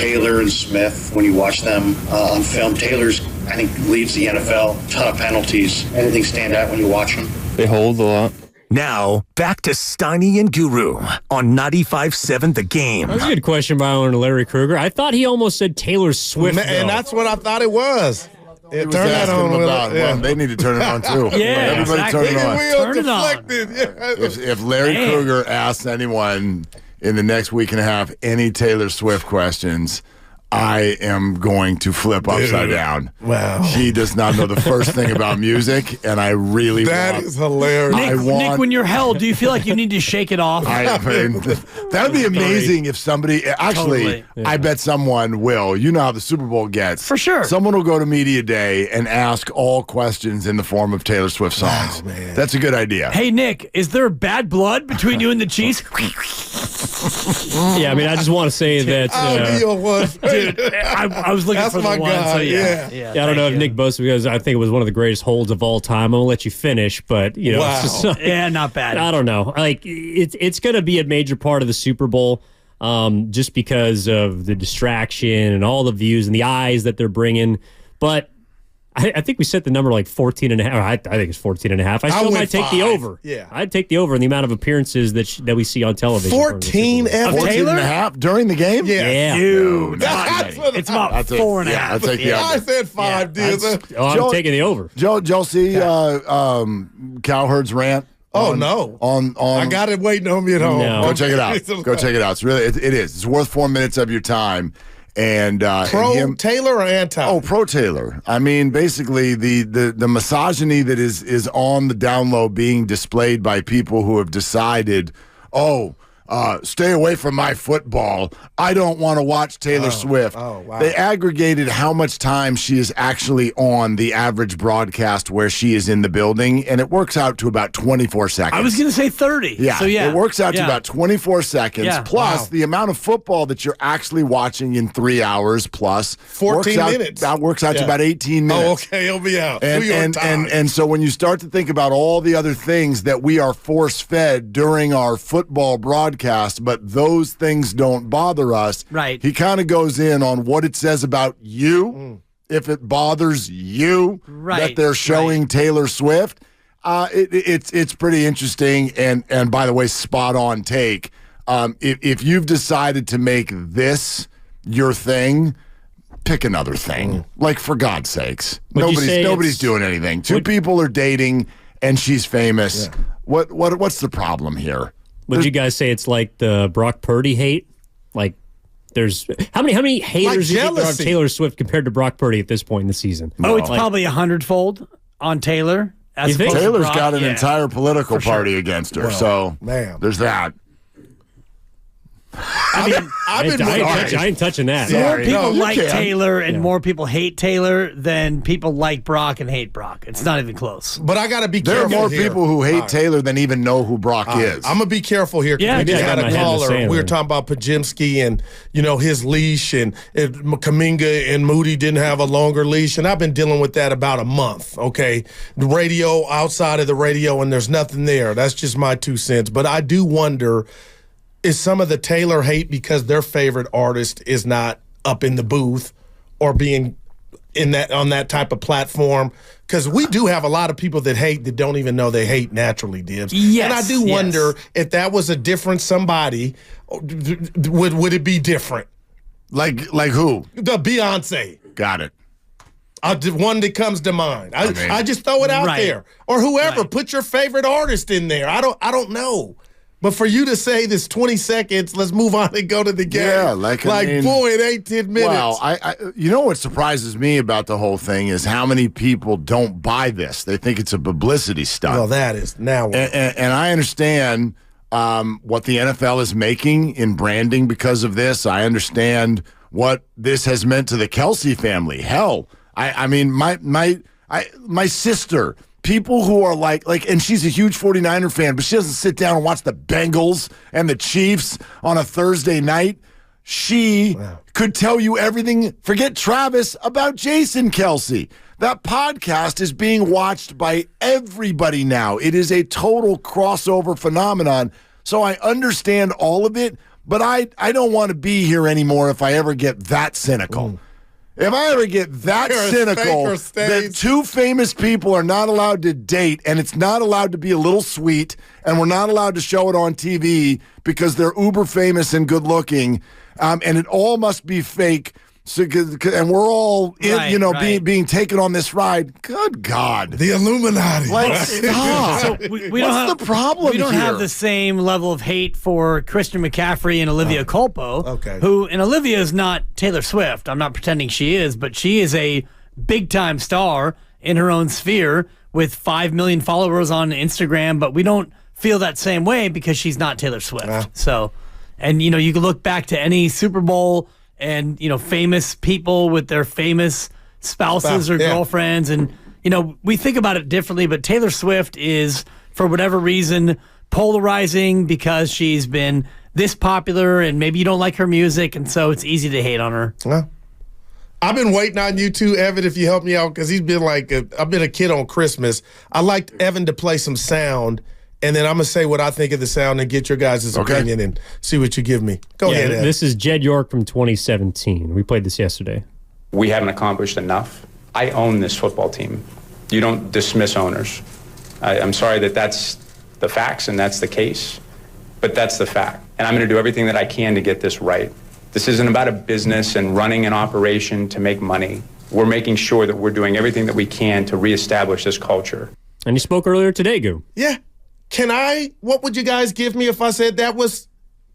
Taylor and Smith, when you watch them on film, Taylor's, I think, leads the NFL. Ton of penalties. Anything stand out when you watch them? They hold a lot. Now, back to Steiny and Guru on 95.7 The Game. That was a good question by Larry Krueger. I thought he almost said Taylor Swift. And that's what I thought it was. Turn that on. Well, they need to turn it on, too. Yeah, everybody turn it on. Turn it on. If Larry Krueger asks anyone in the next week and a half any Taylor Swift questions, I am going to flip upside down. Wow. He does not know the first thing about music, and I really That is hilarious. Nick, when you're held, do you feel like you need to shake it off? That would be amazing if somebody, actually, Totally. I bet someone will. You know how the Super Bowl gets. For sure. Someone will go to Media Day and ask all questions in the form of Taylor Swift songs. man. That's a good idea. Hey, Nick, is there bad blood between you and the Chiefs? Yeah, I mean, I just want to say that. I'll be your one. Dude, I was looking That's for the my one. guy, So yeah. I don't know if Nick boasted because I think it was one of the greatest holds of all time. I'm gonna let you finish, but you know, Wow. it's just, Yeah, not bad. I don't know. Like it's going to be a major part of the Super Bowl, just because of the distraction and all the views and the eyes that they're bringing. But I think we set the number like 14 and a half. I think it's 14 and a half. I still went might take 5. the over. Yeah. I'd take the over in the amount of appearances that we see on television. 14 Of 14 Taylor? and a half during the game? Yeah. Yeah. That's what It's about 4.5. I'll take the I over. said 5, dude. I'm taking the over. Joe, see Cowherd's rant? Oh, no. On I got it waiting on me at home. No. Go check it out. Go check it out. It's really, it is. It's worth 4 minutes of your time. And Pro and him, Taylor or anti? Oh, pro Taylor. I mean, basically the misogyny that is on the down low being displayed by people who have decided, stay away from my football. I don't want to watch Taylor Swift. Oh, wow. They aggregated how much time she is actually on the average broadcast where she is in the building, and it works out to about 24 seconds. I was going to say 30. Yeah, So, yeah. it works out to about 24 seconds, Yeah. plus the amount of football that you're actually watching in 3 hours plus 14 minutes. That works out to Yeah. about 18 minutes. Oh, okay. He'll be out. And, New York and, Times. and so when you start to think about all the other things that we are force-fed during our football broadcast, but those things don't bother us, Right. he kind of goes in on what it says about you, if it bothers you that they're showing Taylor Swift. It's pretty interesting, and by the way, spot on take. If you've decided to make this your thing, pick another thing. Like, for God's sakes, nobody's doing anything. Two people are dating, and she's famous. Yeah. What's the problem here? Would you guys say it's like the Brock Purdy hate? Like, there's how many haters do you think there are of Taylor Swift compared to Brock Purdy at this point in the season? Oh, it's probably 100-fold on Taylor. You think? Taylor's got an entire political party against her, so there's that. I ain't touching that. More people like Taylor and more people hate Taylor than people like Brock and hate Brock. It's not even close. But I got to be There careful. are more here. people who hate Taylor than even know who Brock is. I'm going to be careful here. Yeah, we just I got had my a head in the caller. sand We were there. talking about Pajimski and, his leash, and Kuminga and Moody didn't have a longer leash. And I've been dealing with that about a month, okay? The radio, outside of the radio, and there's nothing there. That's just my 2 cents. But I do wonder, is some of the Taylor hate because their favorite artist is not up in the booth or being on that type of platform? Because we do have a lot of people that hate that don't even know they hate naturally, Dibs. Yes, and I do wonder if that was a different somebody, would it be different? Like who? The Beyonce. Got it. One that comes to mind. I just throw it out there. Or whoever. Put your favorite artist in there. I don't know. But for you to say this 20 seconds, let's move on and go to the game. Yeah, boy, it ain't 10 minutes. Well, you know what surprises me about the whole thing is how many people don't buy this. They think it's a publicity stunt. Well, that is now. And I understand what the NFL is making in branding because of this. I understand what this has meant to the Kelsey family. Hell, I mean, my sister. People who are like, and she's a huge 49er fan, but she doesn't sit down and watch the Bengals and the Chiefs on a Thursday night. She could tell you everything, forget Travis, about Jason Kelsey. That podcast is being watched by everybody now. It is a total crossover phenomenon. So I understand all of it, but I don't want to be here anymore if I ever get that cynical. If I ever get that cynical that two famous people are not allowed to date and it's not allowed to be a little sweet and we're not allowed to show it on TV because they're uber famous and good looking, and it all must be fake. So, and we're all, being taken on this ride. Good God, the Illuminati. Like, stop. So What's the problem? We don't here? have the same level of hate for Christian McCaffrey and Olivia Culpo. Okay. And Olivia is not Taylor Swift. I'm not pretending she is, but she is a big time star in her own sphere with 5 million followers on Instagram. But we don't feel that same way because she's not Taylor Swift. So, and you can look back to any Super Bowl. And, famous people with their famous spouses or girlfriends. And, we think about it differently, but Taylor Swift is, for whatever reason, polarizing because she's been this popular and maybe you don't like her music. And so it's easy to hate on her. Well, I've been waiting on you too, Evan, if you help me out, because he's been I've been a kid on Christmas. I liked Evan to play some sound. And then I'm going to say what I think of the sound and get your guys' opinion and see what you give me. Go ahead, Ed. This is Jed York from 2017. We played this yesterday. We haven't accomplished enough. I own this football team. You don't dismiss owners. I'm sorry that's the facts and that's the case, but that's the fact. And I'm going to do everything that I can to get this right. This isn't about a business and running an operation to make money. We're making sure that we're doing everything that we can to reestablish this culture. And you spoke earlier today, Goo. Yeah. What would you guys give me if I said that was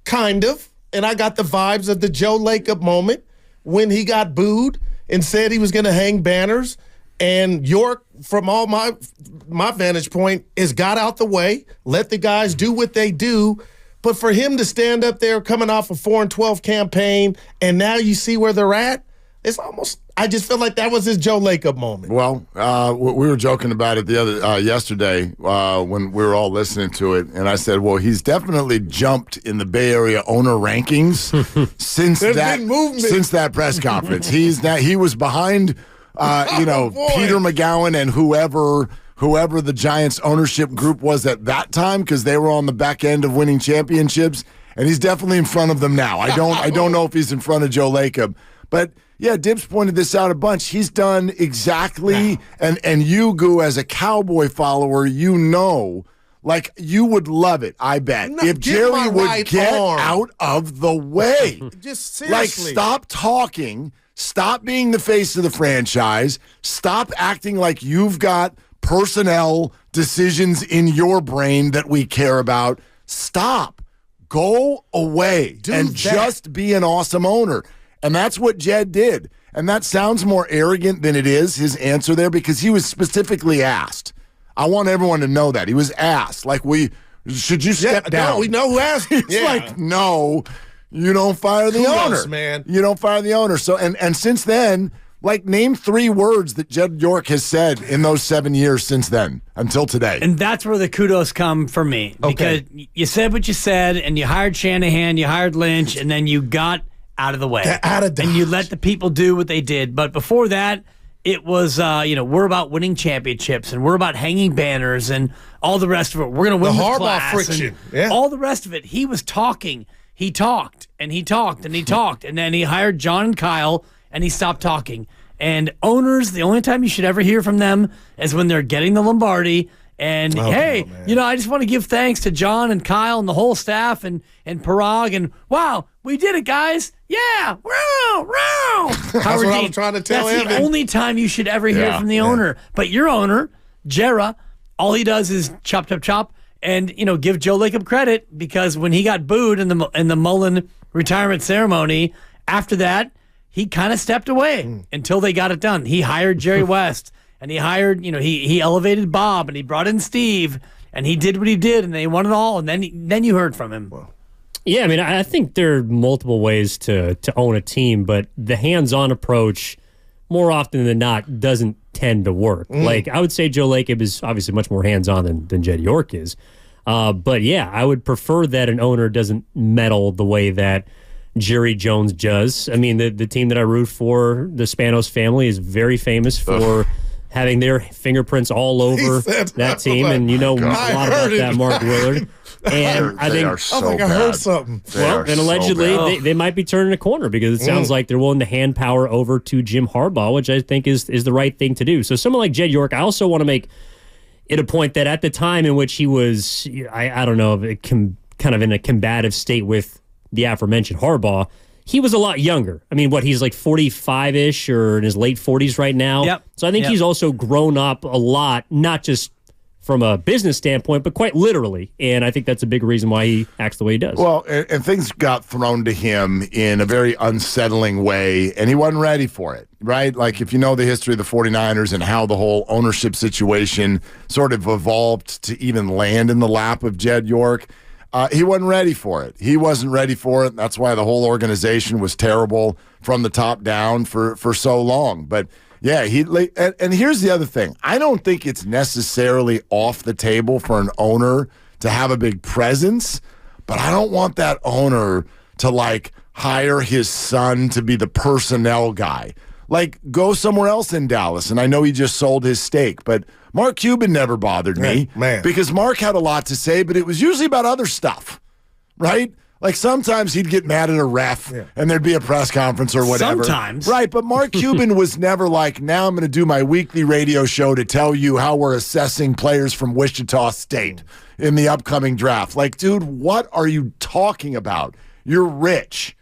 kind of, and I got the vibes of the Joe Lacob moment when he got booed and said he was going to hang banners, and York, from all my vantage point, has got out the way, let the guys do what they do, but for him to stand up there coming off a 4-12 campaign, and now you see where they're at, it's almost, I just feel like that was his Joe Lacob moment. Well, we were joking about it yesterday when we were all listening to it, and I said, well, he's definitely jumped in the Bay Area owner rankings since that press conference. He was behind, Peter McGowan and whoever the Giants ownership group was at that time, because they were on the back end of winning championships, and he's definitely in front of them now. I don't know if he's in front of Joe Lacob, but. Yeah, Dibs pointed this out a bunch. He's done exactly, and you, Goo, as a Cowboy follower, you would love it, I bet, if Jerry would get out of the way. Just seriously. Stop talking, stop being the face of the franchise, stop acting like you've got personnel decisions in your brain that we care about. Stop. Go away just be an awesome owner. And that's what Jed did. And that sounds more arrogant than it is, his answer there, because he was specifically asked. I want everyone to know that. He was asked, should you step down? No, we know who asked. He's like, no, you don't fire the owner. Man. You don't fire the owner. So, and since then, name 3 words that Jed York has said in those 7 years since then, until today. And that's where the kudos come for me. Because you said what you said, and you hired Shanahan, you hired Lynch, and then you got out of the way. Out of Dodge. And you let the people do what they did. But before that, it was, we're about winning championships and we're about hanging banners and all the rest of it. We're going to win the this Harbaugh class friction. And all the rest of it. He was talking. He talked and he talked and he talked. And then he hired John and Kyle and he stopped talking. And owners, the only time you should ever hear from them is when they're getting the Lombardi. And I just want to give thanks to John and Kyle and the whole staff and Parag and wow, we did it, guys. Yeah, That's what I was trying to tell That's Evan. the only time you should ever hear from the owner. But your owner, Jera, all he does is chop, chop, chop, and give Joe Lacob credit because when he got booed in the Mullen retirement ceremony, after that he kind of stepped away until they got it done. He hired Jerry West. And he hired, he elevated Bob, and he brought in Steve, and he did what he did, and they won it all, and then you heard from him. Yeah, I mean, I think there are multiple ways to own a team, but the hands-on approach, more often than not, doesn't tend to work. I would say Joe Lacob is obviously much more hands-on than Jed York is. But yeah, I would prefer that an owner doesn't meddle the way that Jerry Jones does. I mean, the team that I root for, the Spanos family, is very famous for having their fingerprints all over that team, and a lot about that, Mark Willard. And I think are so I think I bad. heard something. well, and allegedly so bad. they might be turning a corner because it sounds like they're willing to hand power over to Jim Harbaugh, which I think is the right thing to do. So someone like Jed York, I also want to make it a point that at the time in which he was, I don't know, kind of in a combative state with the aforementioned Harbaugh, he was a lot younger. I mean, he's like 45-ish or in his late 40s right now. Yep. So I think he's also grown up a lot, not just from a business standpoint, but quite literally. And I think that's a big reason why he acts the way he does. Well, and things got thrown to him in a very unsettling way, and he wasn't ready for it, right? Like, if you know the history of the 49ers and how the whole ownership situation sort of evolved to even land in the lap of Jed York, he wasn't ready for it. He wasn't ready for it. That's why the whole organization was terrible from the top down for so long. But yeah, and here's the other thing. I don't think it's necessarily off the table for an owner to have a big presence, but I don't want that owner to like hire his son to be the personnel guy. Like, go somewhere else in Dallas. And I know he just sold his stake, but Mark Cuban never bothered me because Mark had a lot to say, but it was usually about other stuff, right? Like, sometimes he'd get mad at a ref and there'd be a press conference or whatever. Sometimes. Right, but Mark Cuban was never like, now I'm going to do my weekly radio show to tell you how we're assessing players from Wichita State in the upcoming draft. Like, dude, what are you talking about? You're rich.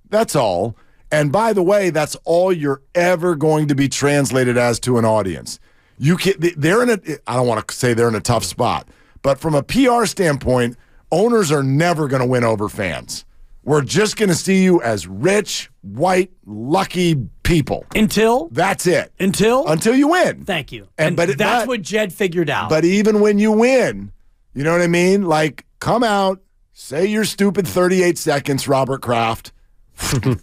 That's all. And by the way, that's all you're ever going to be translated as to an audience. I don't want to say they're in a tough spot, but from a PR standpoint, owners are never going to win over fans. We're just going to see you as rich, white, lucky people. That's it. Until you win. Thank you. But that's what Jed figured out. But even when you win, you know what I mean? Like, come out, say your stupid 38 seconds, Robert Kraft,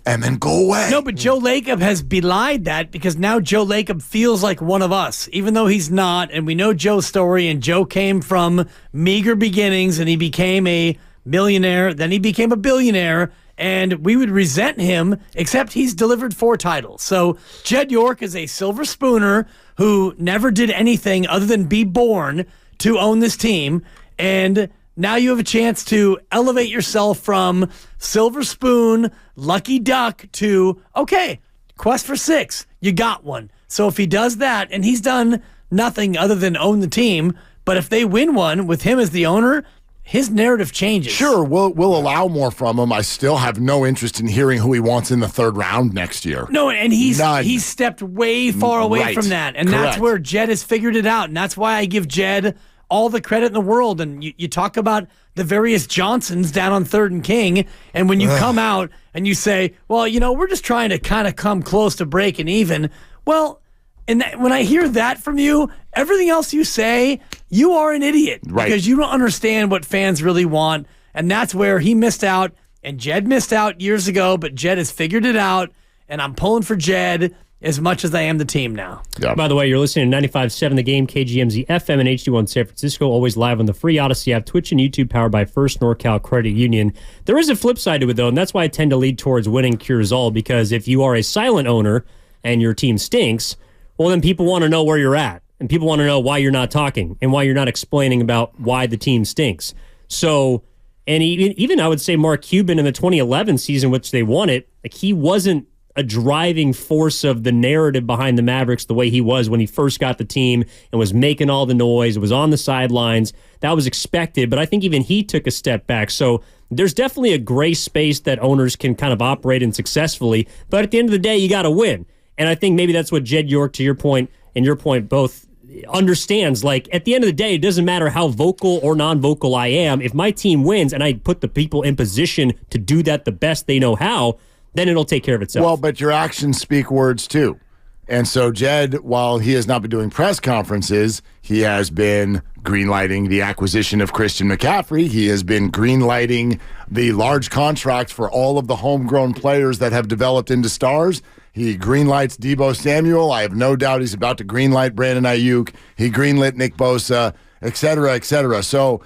and then go away. No, but Joe Lacob has belied that because now Joe Lacob feels like one of us, even though he's not. And we know Joe's story, and Joe came from meager beginnings, and he became a millionaire. Then he became a billionaire, and we would resent him, except he's delivered 4 titles. So Jed York is a silver spooner who never did anything other than be born to own this team, and now you have a chance to elevate yourself from silver spoon, lucky duck to, okay, quest for 6. You got one. So if he does that, and he's done nothing other than own the team, but if they win one with him as the owner, his narrative changes. Sure, we'll allow more from him. I still have no interest in hearing who he wants in the 3rd round next year. No, and he's stepped way far away from that. And Correct. That's where Jed has figured it out. And that's why I give Jed all the credit in the world. And you talk about the various Johnsons down on 3rd and King, and when you come out and you say, well, we're just trying to kind of come close to breaking even. Well, and when I hear that from you, everything else you say, you are an idiot. Right. Because you don't understand what fans really want. And that's where he missed out, and Jed missed out years ago, but Jed has figured it out, and I'm pulling for Jed as much as I am the team now. Yeah. By the way, you're listening to 95.7 The Game, KGMZ FM and HD1 San Francisco, always live on the free Odyssey app, Twitch and YouTube, powered by First NorCal Credit Union. There is a flip side to it, though, and that's why I tend to lead towards winning cures all, because if you are a silent owner and your team stinks, well, then people want to know where you're at, and people want to know why you're not talking and why you're not explaining about why the team stinks. So, and even I would say Mark Cuban in the 2011 season, which they won it, like, he wasn't a driving force of the narrative behind the Mavericks the way he was when he first got the team and was making all the noise, was on the sidelines. That was expected, but I think even he took a step back. So there's definitely a gray space that owners can kind of operate in successfully, but at the end of the day, you got to win. And I think maybe that's what Jed York, to your point, and your point both, understands. Like, at the end of the day, it doesn't matter how vocal or non-vocal I am. If my team wins and I put the people in position to do that the best they know how, then it'll take care of itself. Well, but your actions speak words too. And so Jed, while he has not been doing press conferences, he has been greenlighting the acquisition of Christian McCaffrey. He has been greenlighting the large contract for all of the homegrown players that have developed into stars. He greenlights Deebo Samuel. I have no doubt he's about to greenlight Brandon Ayuk. He greenlit Nick Bosa, et cetera, et cetera. So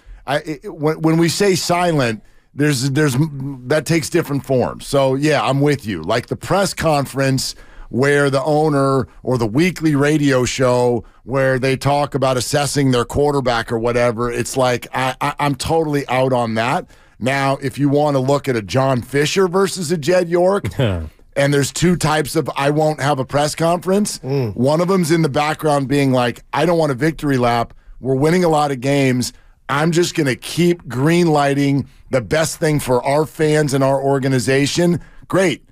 when we say silent, there's that takes different forms. So, yeah, I'm with you. Like, the press conference where the owner or the weekly radio show where they talk about assessing their quarterback or whatever, it's like I'm totally out on that. Now, if you want to look at a John Fisher versus a Jed York, and there's two types of I won't have a press conference, one of them's in the background being like, I don't want a victory lap. We're winning a lot of games. I'm just going to keep green lighting the best thing for our fans and our organization. Great.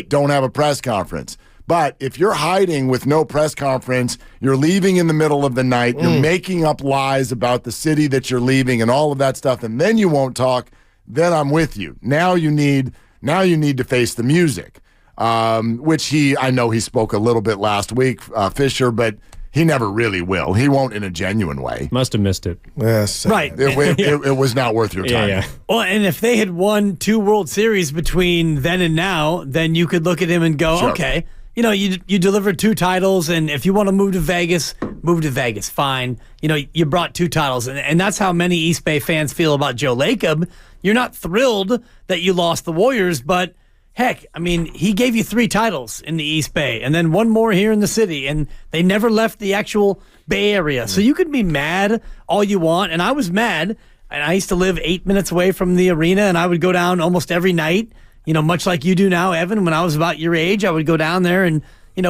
Don't have a press conference. But if you're hiding with no press conference, you're leaving in the middle of the night, you're making up lies about the city that you're leaving and all of that stuff, and then you won't talk, then I'm with you. Now you need to face the music, which I know he spoke a little bit last week, Fisher, but he never really will. He won't in a genuine way. Must have missed it. Yes, Right. It was not worth your time. Yeah. Well, and if they had won 2 World Series between then and now, then you could look at him and go, Sure. okay, you delivered 2 titles, and if you want to move to Vegas, fine. You brought 2 titles, and that's how many East Bay fans feel about Joe Lacob. You're not thrilled that you lost the Warriors, but heck, I mean, he gave you 3 titles in the East Bay, and then 1 more here in the city, and they never left the actual Bay Area. So you could be mad all you want, and I was mad, and I used to live 8 minutes away from the arena, and I would go down almost every night, much like you do now, Evan. When I was about your age, I would go down there and,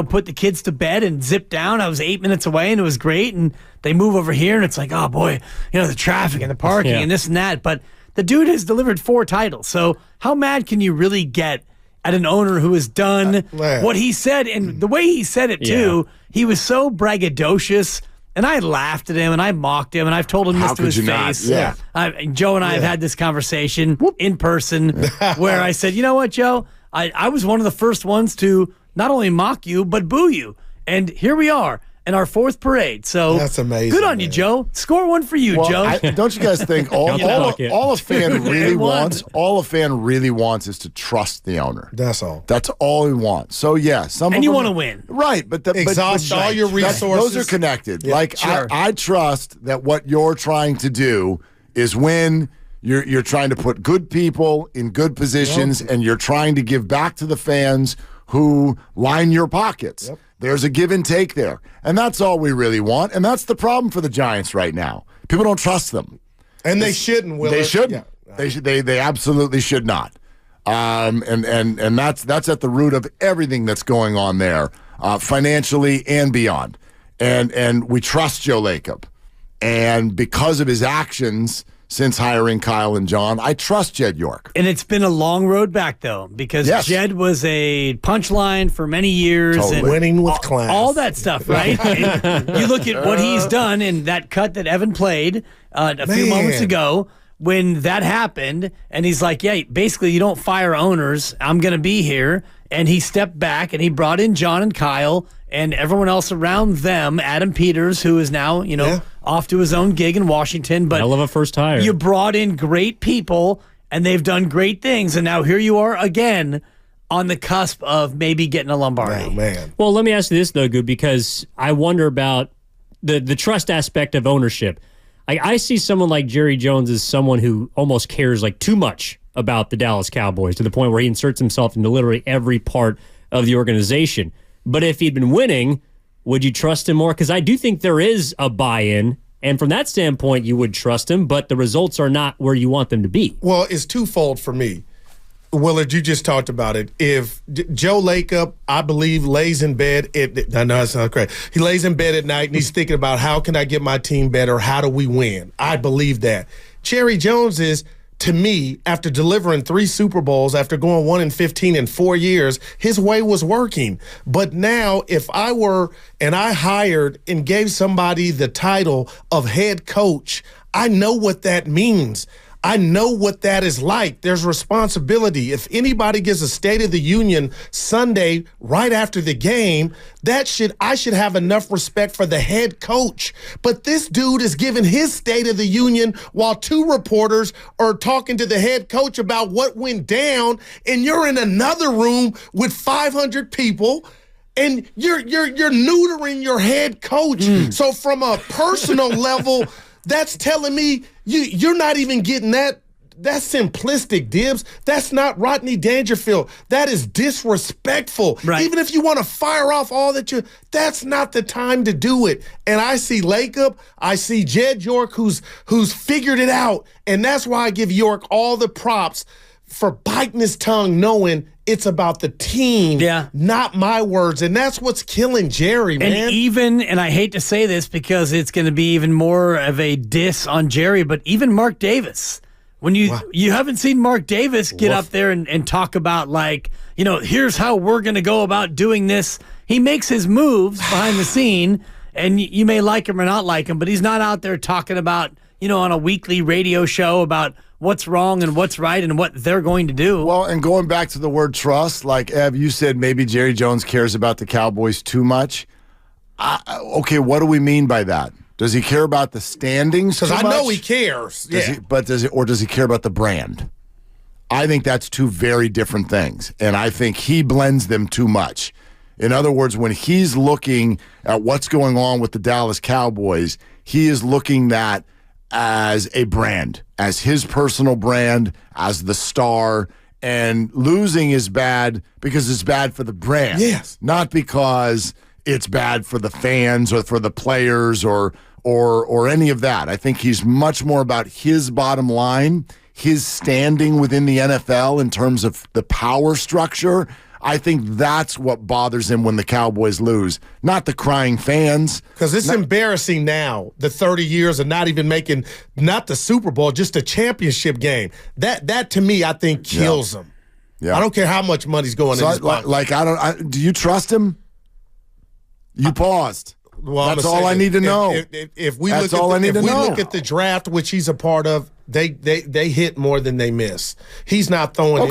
put the kids to bed and zip down. I was 8 minutes away, and it was great, and they move over here, and it's like, oh, boy, the traffic and the parking and this and that, but the dude has delivered 4 titles, so how mad can you really get at an owner who has done what he said? And the way he said it, too, he was so braggadocious, and I laughed at him, and I mocked him, and I've told him this to his face. Yeah. Joe and I have had this conversation in person where I said, you know what, Joe? I was one of the first ones to not only mock you, but boo you. And here we are in our 4th parade. So that's amazing. Good on you, Joe. Score 1 for you, Joe. Don't you guys think all a fan really wants is to trust the owner? That's all. That's all he wants. So yeah, and you want to win, right? But exhaust all your resources. Those are connected. Yeah, like sure. I trust that what you're trying to do is win. You're trying to put good people in good positions, and you're trying to give back to the fans who line your pockets. Yep. There's a give and take there. And that's all we really want. And that's the problem for the Giants right now. People don't trust them. And they shouldn't, Willard. They shouldn't. Yeah. They absolutely should not. And that's at the root of everything that's going on there, financially and beyond. And we trust Joe Lacob. And because of his actions since hiring Kyle and John, I trust Jed York. And it's been a long road back, though, because Jed was a punchline for many years. Totally. And winning with class. All that stuff, right? And you look at what he's done in that cut that Evan played a few moments ago when that happened, and he's like, yeah, basically you don't fire owners. I'm going to be here. And he stepped back, and he brought in John and Kyle and everyone else around them, Adam Peters, who is now, off to his own gig in Washington. But hell of a first hire. You brought in great people, and they've done great things. And now here you are again on the cusp of maybe getting a Lombardi. Oh, man. Well, let me ask you this, though, Good, because I wonder about the trust aspect of ownership. I see someone like Jerry Jones as someone who almost cares too much about the Dallas Cowboys to the point where he inserts himself into literally every part of the organization. But if he'd been winning, would you trust him more? Because I do think there is a buy-in, and from that standpoint, you would trust him, but the results are not where you want them to be. Well, it's twofold for me. Willard, you just talked about it. If Joe Lacob, I believe, lays in bed, I know it's not correct. He lays in bed at night and he's thinking about how can I get my team better? How do we win? I believe that. Jerry Jones is, to me, after delivering 3 Super Bowls, after going 1-15 in 4 years, his way was working. But now, if I were and I hired and gave somebody the title of head coach, I know what that means. I know what that is like. There's responsibility. If anybody gives a State of the Union Sunday right after the game, I should have enough respect for the head coach. But this dude is giving his State of the Union while 2 reporters are talking to the head coach about what went down, and you're in another room with 500 people. And you're neutering your head coach. So from a personal level, that's telling me you're not even getting that simplistic, Dibs. That's not Rodney Dangerfield. That is disrespectful. Right. Even if you want to fire off all that that's not the time to do it. And I see Lacob, I see Jed York, who's figured it out, and that's why I give York all the props for biting his tongue, knowing it's about the team, not my words. And that's what's killing Jerry, man. And I hate to say this because it's going to be even more of a diss on Jerry, but even Mark Davis. When you haven't seen Mark Davis get up there and talk about, like, here's how we're going to go about doing this. He makes his moves behind the scene, and you may like him or not like him, but he's not out there talking about, on a weekly radio show about what's wrong and what's right and what they're going to do. Well, and going back to the word trust, like Ev, you said maybe Jerry Jones cares about the Cowboys too much. Okay, what do we mean by that? Does he care about the standings? Because I know he cares. Does he care about the brand? I think that's two very different things, and I think he blends them too much. In other words, when he's looking at what's going on with the Dallas Cowboys, he is looking at as a brand, as his personal brand, as the star, and losing is bad because it's bad for the brand. Yes. Not because it's bad for the fans or for the players or any of that. I think he's much more about his bottom line, his standing within the NFL in terms of the power structure. I think that's what bothers him when the Cowboys lose, not the crying fans. Because it's embarrassing now, the 30 years of not even making, not the Super Bowl, just a championship game. That to me, I think, kills him. Yeah. I don't care how much money's going in his pocket. Do you trust him? You paused. Well, that's all I need to know. If we look at the draft, which he's a part of, they hit more than they miss. He's not throwing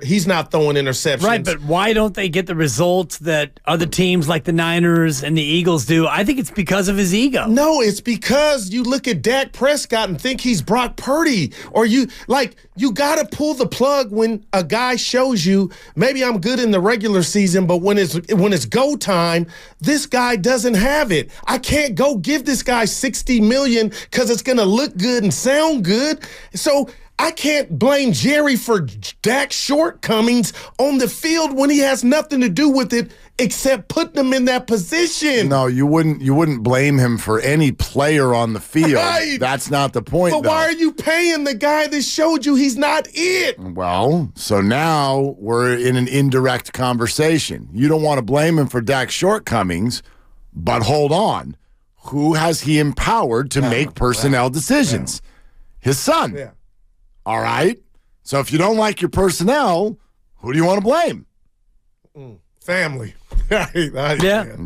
he's not throwing interceptions. Right, but why don't they get the results that other teams like the Niners and the Eagles do? I think it's because of his ego. No, it's because you look at Dak Prescott and think he's Brock Purdy, or you got to pull the plug when a guy shows you maybe I'm good in the regular season, but when it's go time, this guy doesn't have it. I can't go give this guy $60 million because it's going to look good and sound good. So I can't blame Jerry for Dak's shortcomings on the field when he has nothing to do with it except putting him in that position. No, you wouldn't blame him for any player on the field. Right. That's not the point, But why are you paying the guy that showed you he's not it? Well, so now we're in an indirect conversation. You don't want to blame him for Dak's shortcomings, but hold on. Who has he empowered to make personnel decisions? His son. Yeah. All right. So if you don't like your personnel, who do you want to blame? Family. Yeah.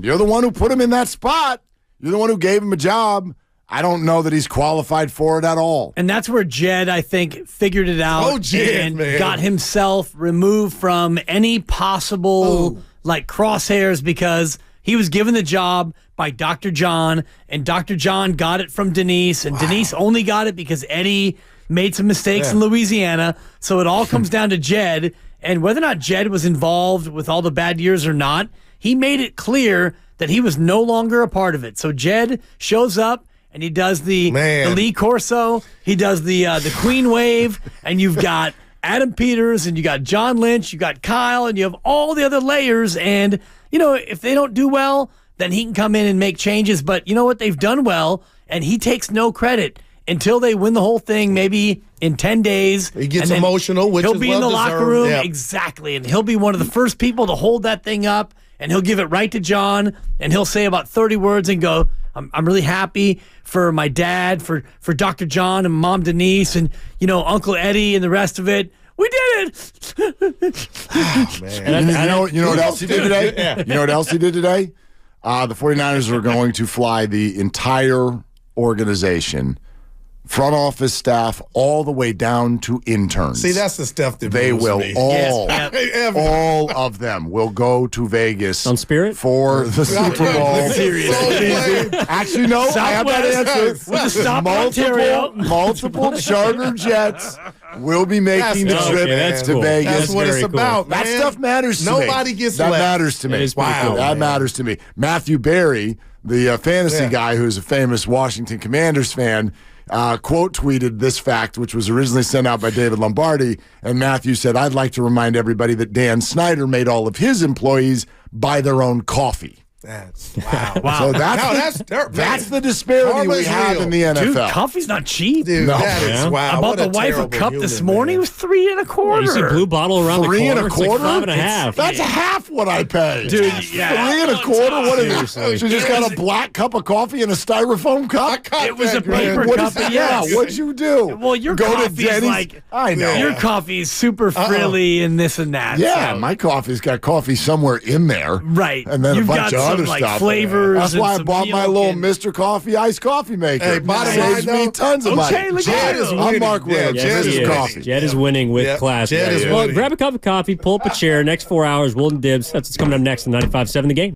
You're the one who put him in that spot. You're the one who gave him a job. I don't know that he's qualified for it at all. And that's where Jed, I think, figured it out and got himself removed from any possible crosshairs because he was given the job by Dr. John, and Dr. John got it from Denise, and Denise only got it because Eddie made some mistakes in Louisiana. So it all comes down to Jed, and whether or not Jed was involved with all the bad years or not, he made it clear that he was no longer a part of it. So Jed shows up, and he does the Lee Corso, he does the Queen Wave, and you've got Adam Peters, and you got John Lynch, you got Kyle, and you have all the other layers, and if they don't do well, then he can come in and make changes. But you know what? They've done well, and he takes no credit until they win the whole thing, maybe in 10 days. He gets emotional, which he'll be in the locker room. Yep. Exactly. And he'll be one of the first people to hold that thing up, and he'll give it right to John, and he'll say about 30 words and go, I'm really happy for my dad, for Dr. John and Mom Denise, and, Uncle Eddie and the rest of it. We did it! Oh, man. You know what else he did today? Yeah. You know what else he did today? The 49ers are going to fly the entire organization, front office staff, all the way down to interns. See, that's the stuff that they will me. all of them will go to Vegas on Spirit for the Super Bowl. Actually, no, Southwest, I have that answer. With the stop in Ontario. Multiple charter jets will be making the trip to Vegas. That's what it's about, man. That stuff matters to me. Nobody gets that left. matters to me. Wow, that matters to me. Matthew Berry, the fantasy guy who's a famous Washington Commanders fan, quote tweeted this fact, which was originally sent out by David Lombardi. And Matthew said, I'd like to remind everybody that Dan Snyder made all of his employees buy their own coffee. That's wow. So that's the disparity we have in the NFL. Dude, coffee's not cheap. Dude, No. that is wow. I bought What the wife a terrible cup this human, morning. It man. was $3.25. You see blue bottle around Three the and corner. a It's like quarter? $5.50. That's half what I pay. Dude, yeah. 3.25? What is it? Seriously. She just got a black cup of coffee in a styrofoam cup? It was a paper What cup. is that? Yes. Yeah, what'd you do? Well, your Go to coffee's Denny's? like I know. Your coffee is super frilly and this and that. Yeah, so. my coffee's got coffee somewhere in there. Right. And then You've a bunch got of some, other like, stuff. flavors That's and why I some bought my milk little and- Mr. Coffee iced coffee maker. Hey, bottom Saves line, me though, tons of money. okay, look Jed at is you. winning. I'm Mark Williams. Yeah, Yes, This he is is. coffee. Jed is winning with Yep. class. Jed is Well, winning. grab a cup of coffee, pull up a chair. Next 4 hours, Willard and Dibs. That's what's coming up next in 95.7 The Game.